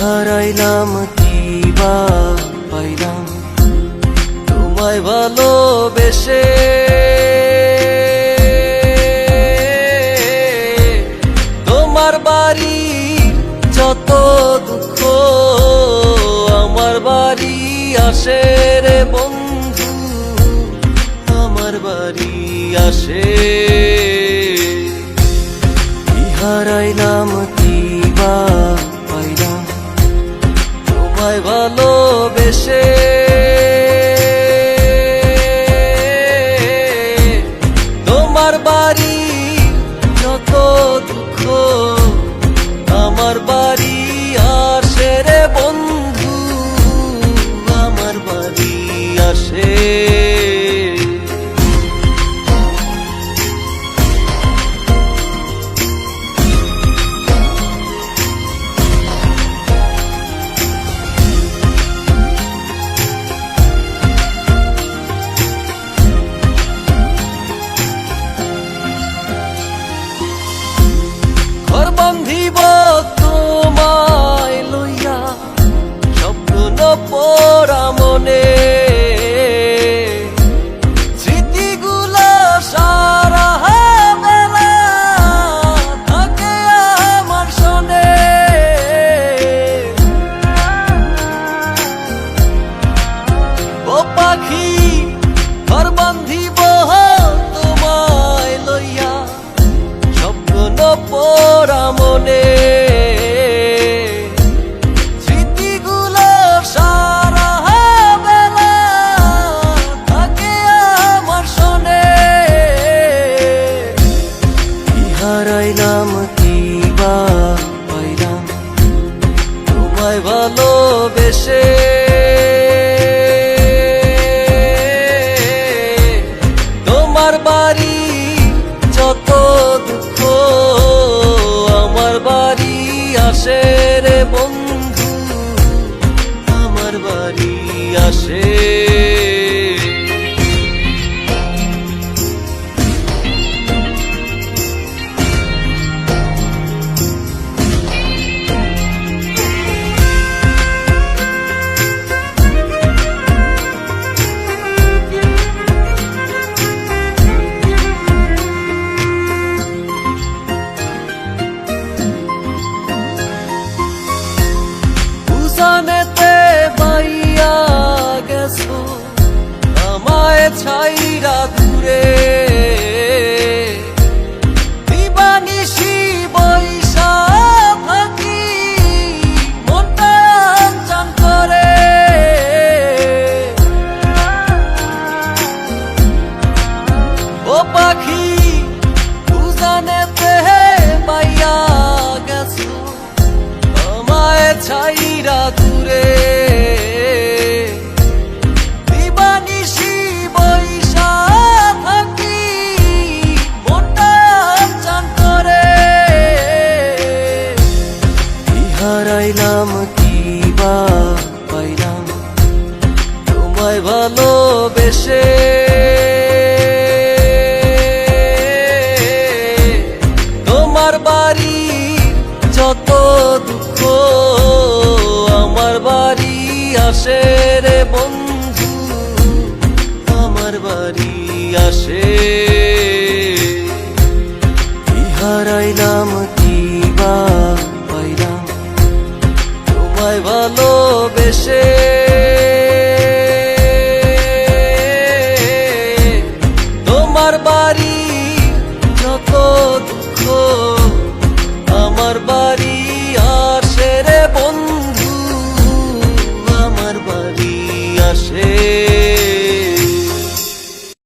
হারাইলাম কি বা পাইলাম তোমায় ভালোবেসে। তোমার বাড়ি যত দুঃখ আমার বাড়ি আসে রে বন্ধু, আমার বাড়ি আসে। হারাইলাম কি বা পাইলাম তোমায় ভালোবেসে। তোমার বাড়ি যত দুঃখ আমার বাড়ি আসে রে বন্ধু, আমার বাড়ি আসে। ঘর বান্ধিব তোমায় লইয়া স্বপ্ন পড়া মনে, স্মৃতিগুলো সারা বেলা থাকে আমার শোনে। ও পাখি ঘর বান্ধিব তোমায় লইয়া স্বপ্ন পড়া মনে, স্মৃতিগুলো সারা বেলা থাকে আমার শোনে। হারাইলাম কি বা পাইলাম তোমায় ভালোবেসে। তোমার বাড়ি যত দুঃখ আমার বাড়ি আসে রে বন্ধু, আমার বাড়ি আসে। জানেতে পাইয়া গেছো আমায় ছাইরা দূরে, দিবানিশি বৈশা থাকি মনটা চান করে। ও পাখি জানেতে পাইয়া গেছো আমায় ছাইরা দূরে, দিবানিশি বৈশা থাকি মনটা চান করে। হারাইলাম কি বা পাইলাম তোমায় ভালোবেসে। তোমার বাড়ি যত দুঃখ আমার বাড়ি আসে রে বন্ধু, আমার বাড়ি আসে। হারাইলাম কি বা পাইলাম তোমায় ভালোবেসে।